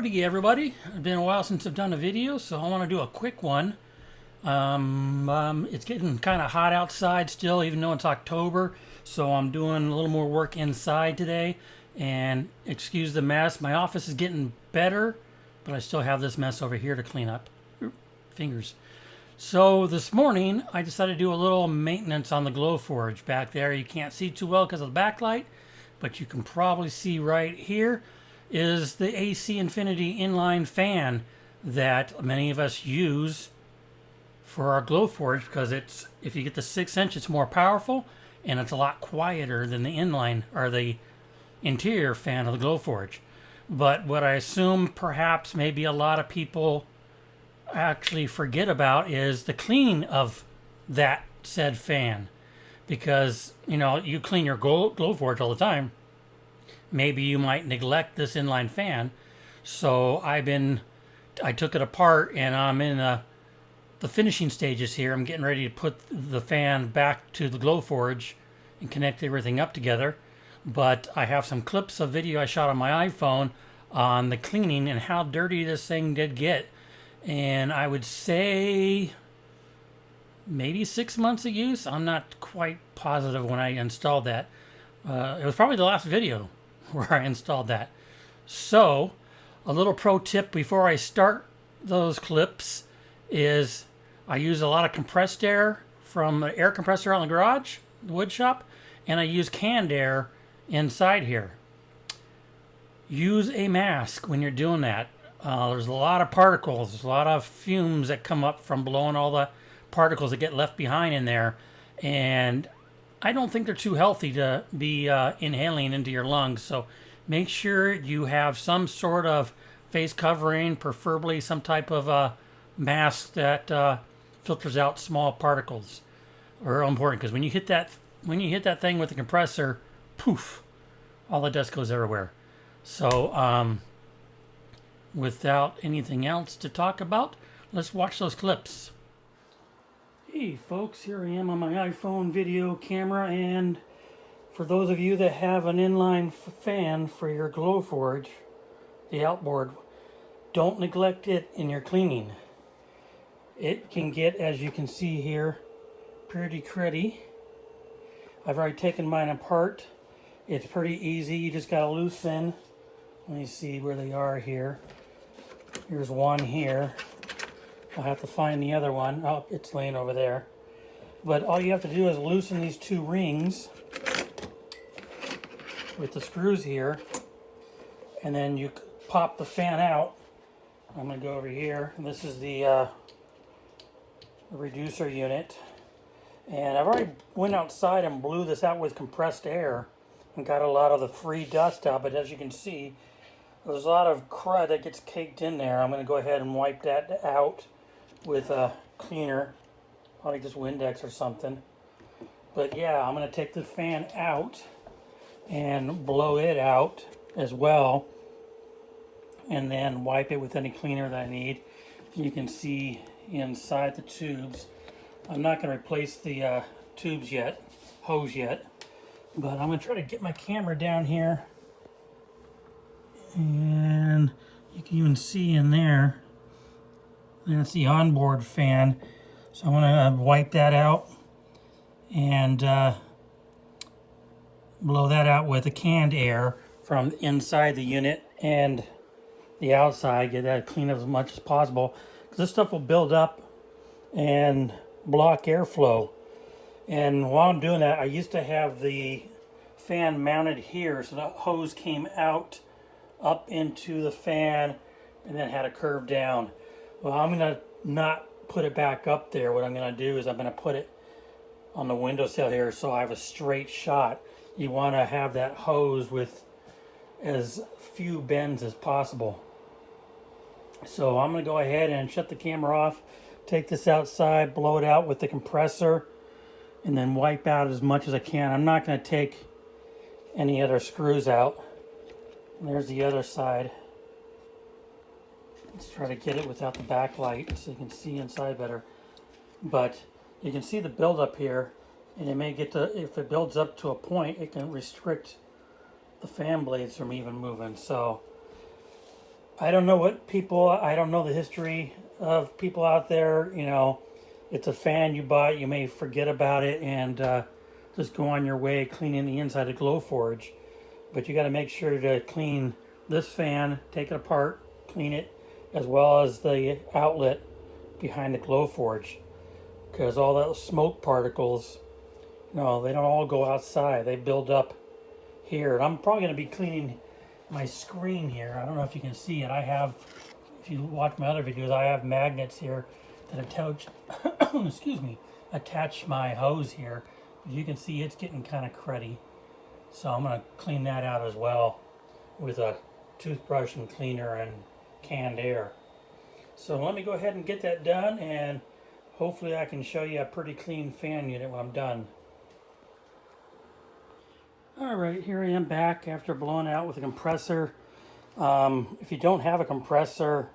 Howdy everybody. It's been a while since I've done a video, so I want to do a quick one. It's getting kind of hot outside still, even though it's October, so I'm doing a little more work inside today. And excuse the mess, my office is getting better, but I still have this mess over here to clean up. Fingers. So this morning I decided to do a little maintenance on the Glowforge back there. You can't see too well because of the backlight, but you can probably see right here is the AC Infinity inline fan that many of us use for our Glowforge, because it's, if you get the 6-inch, it's more powerful and it's a lot quieter than the inline or the interior fan of the Glowforge. But what I assume perhaps maybe a lot of people actually forget about is the cleaning of that said fan, because you know, you clean your Glowforge all the time. Maybe you might neglect this inline fan. So I took it apart and I'm in the finishing stages here. I'm getting ready to put the fan back to the Glowforge and connect everything up together. But I have some clips of video I shot on my iPhone on the cleaning and how dirty this thing did get. And I would say maybe 6 months of use. I'm not quite positive when I installed that. It was probably the last video where I installed that. So, a little pro tip before I start those clips is I use a lot of compressed air from an air compressor out in the garage, the wood shop, and I use canned air inside here. Use a mask when you're doing that. There's a lot of particles, there's a lot of fumes that come up from blowing all the particles that get left behind in there, and I don't think they're too healthy to be inhaling into your lungs. So make sure you have some sort of face covering, preferably some type of mask that filters out small particles. Are important, because when you hit that thing with the compressor, poof, all the dust goes everywhere. So without anything else to talk about, let's watch those clips. Hey folks, here I am on my iPhone video camera, and for those of you that have an inline fan for your Glowforge, the outboard, don't neglect it in your cleaning. It can get, as you can see here, pretty cruddy. I've already taken mine apart. It's pretty easy, you just gotta loosen. Let me see where they are here. Here's one here. I'll have to find the other one. Oh, it's laying over there. But all you have to do is loosen these two rings with the screws here, and then you pop the fan out. I'm going to go over here. This is the reducer unit. And I've already went outside and blew this out with compressed air and got a lot of the free dust out. But as you can see, there's a lot of crud that gets caked in there. I'm going to go ahead and wipe that out with a cleaner, probably just Windex or something. But yeah, I'm going to take the fan out and blow it out as well, and then wipe it with any cleaner that I need. You can see inside the tubes. I'm not going to replace the tubes yet, hose yet, but I'm going to try to get my camera down here, and you can even see in there, that's the onboard fan. So I'm going to wipe that out and blow that out with the canned air from inside the unit and the outside. Get that clean as much as possible, because this stuff will build up and block airflow. And while I'm doing that, I used to have the fan mounted here, so the hose came out up into the fan and then had a curve down. Well, I'm going to not put it back up there. What I'm going to do is I'm going to put it on the windowsill here so I have a straight shot. You want to have that hose with as few bends as possible. So I'm going to go ahead and shut the camera off, take this outside, blow it out with the compressor, and then wipe out as much as I can. I'm not going to take any other screws out. And there's the other side. Let's try to get it without the backlight so you can see inside better. But you can see the buildup here, and it may get to, if it builds up to a point, it can restrict the fan blades from even moving. So I don't know what people, I don't know the history of people out there. You know, it's a fan you bought, you may forget about it and just go on your way cleaning the inside of Glowforge. But you got to make sure to clean this fan, take it apart, clean it, as well as the outlet behind the Glowforge. Because all those smoke particles, no, they don't all go outside. They build up here. And I'm probably going to be cleaning my screen here. I don't know if you can see it. I have, if you watch my other videos, I have magnets here that attach, excuse me, attach my hose here. You can see it's getting kind of cruddy. So I'm going to clean that out as well with a toothbrush and cleaner and canned air. So let me go ahead and get that done, and hopefully I can show you a pretty clean fan unit when I'm done. Alright, here I am back after blowing out with a compressor. If you don't have a compressor,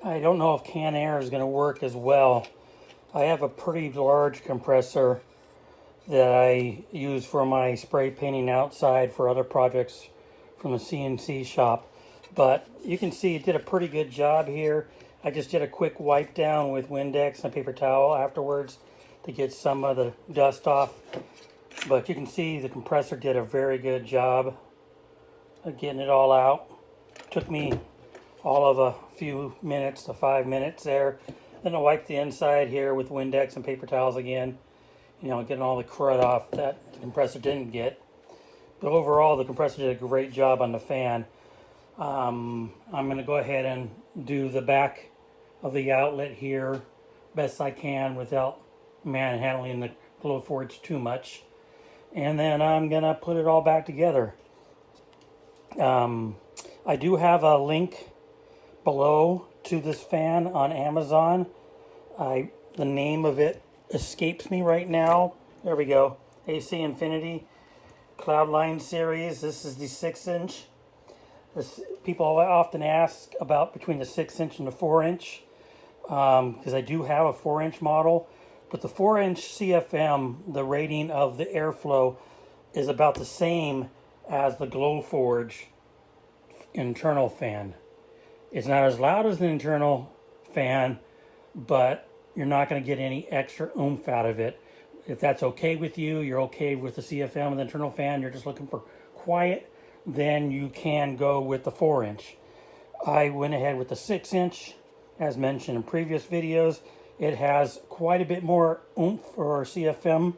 I don't know if canned air is going to work as well. I have a pretty large compressor that I use for my spray painting outside for other projects from the CNC shop. But you can see it did a pretty good job here. I just did a quick wipe down with Windex and paper towel afterwards to get some of the dust off. But you can see the compressor did a very good job of getting it all out. Took me all of a few minutes to 5 minutes there. Then I wiped the inside here with Windex and paper towels again. You know, getting all the crud off that the compressor didn't get. But overall, the compressor did a great job on the fan. I'm going to go ahead and do the back of the outlet here best I can without manhandling the Glowforge too much. And then I'm going to put it all back together. I do have a link below to this fan on Amazon. The name of it escapes me right now. There we go. AC Infinity Cloudline series. This is the 6-inch. People often ask about between the 6-inch and the 4-inch because I do have a 4-inch model, but the 4-inch CFM, the rating of the airflow is about the same as the Glowforge internal fan. It's not as loud as the internal fan, but you're not going to get any extra oomph out of it. If that's okay with you, you're okay with the CFM and the internal fan, you're just looking for quiet, then you can go with the 4-inch. I went ahead with the 6-inch, as mentioned in previous videos. It has quite a bit more oomph for CFM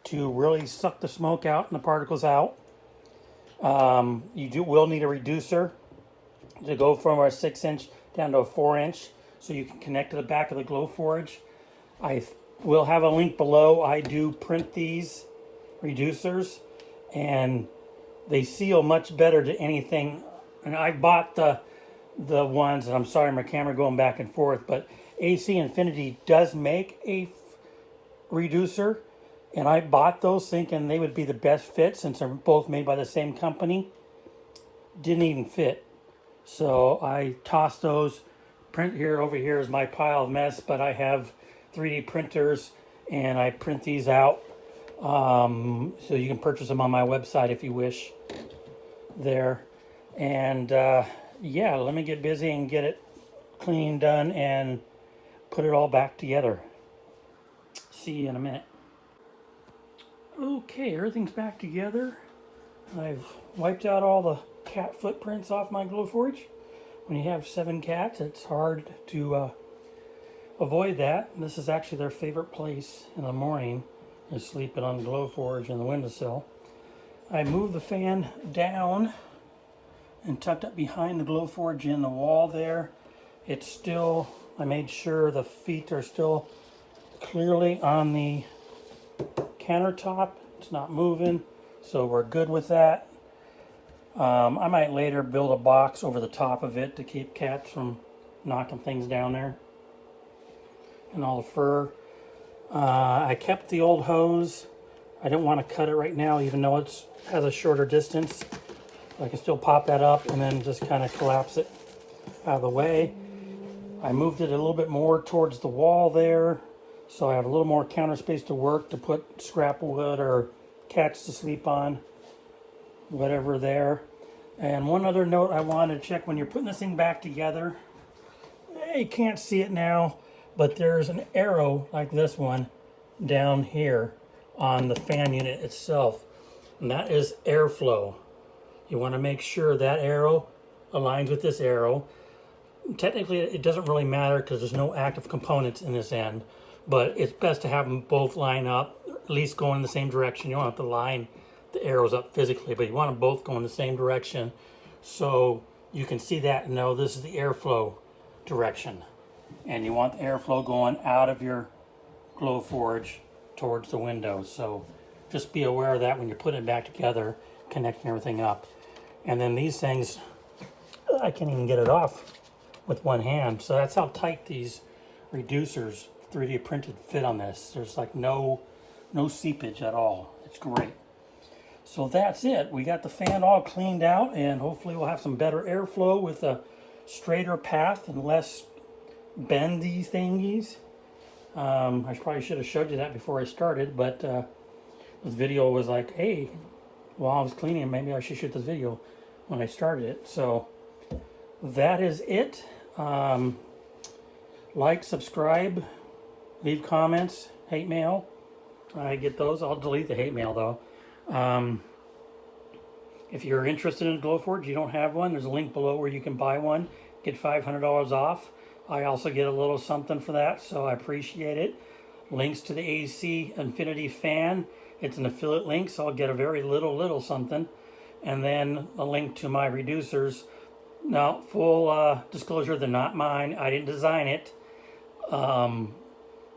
to really suck the smoke out and the particles out. You will need a reducer to go from a 6-inch down to a 4-inch, so you can connect to the back of the Glowforge. I will have a link below. I do print these reducers, and they seal much better to anything. And I bought the ones, and I'm sorry my camera going back and forth, but AC Infinity does make a reducer, and I bought those thinking they would be the best fit since they're both made by the same company. Didn't even fit. So I tossed those. Print here, over here is my pile of mess, but I have 3D printers and I print these out. So you can purchase them on my website if you wish there. And yeah, let me get busy and get it clean done and put it all back together. See you in a minute. Okay, everything's back together. I've wiped out all the cat footprints off my Glowforge. When you have 7 cats, it's hard to avoid that. This is actually their favorite place in the morning, is sleeping on the Glowforge in the windowsill. I moved the fan down and tucked it behind the Glowforge in the wall there. It's still, I made sure the feet are still clearly on the countertop. It's not moving, so we're good with that. I might later build a box over the top of it to keep cats from knocking things down there. And all the fur. I kept the old hose. I didn't want to cut it right now, even though it has a shorter distance. I can still pop that up and then just kind of collapse it out of the way. I moved it a little bit more towards the wall there, so I have a little more counter space to work to put scrap wood or cats to sleep on, whatever there. And one other note I wanted to check when you're putting this thing back together, you can't see it now, but there's an arrow like this one down here on the fan unit itself, and that is airflow. You want to make sure that arrow aligns with this arrow. Technically, it doesn't really matter because there's no active components in this end, but it's best to have them both line up, at least going in the same direction. You don't have to line the arrows up physically, but you want them both going the same direction so you can see that and know this is the airflow direction. And you want the airflow going out of your Glowforge towards the window. So just be aware of that when you're putting it back together, connecting everything up. And then these things, I can't even get it off with one hand. So that's how tight these reducers 3D printed fit on this. There's like no seepage at all. It's great. So that's it. We got the fan all cleaned out, and hopefully we'll have some better airflow with a straighter path and less bendy thingies. I probably should have showed you that before I started, but this video was like, hey, while I was cleaning, maybe I should shoot this video when I started it. So that is it. Like, subscribe, leave comments, hate mail. I get those. I'll delete the hate mail though. If you're interested in Glowforge, you don't have one, there's a link below where you can buy one, get $500 off. I also get a little something for that, so I appreciate it. Links to the AC Infinity fan. It's an affiliate link, so I'll get a very little something. And then a link to my reducers. Now, full disclosure, they're not mine. I didn't design it.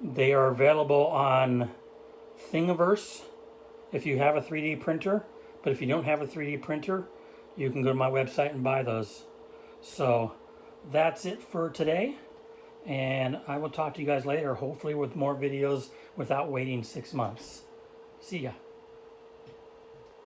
They are available on Thingiverse if you have a 3D printer. But if you don't have a 3D printer, you can go to my website and buy those. So that's it for today. And I will talk to you guys later, hopefully with more videos without waiting 6 months. See ya.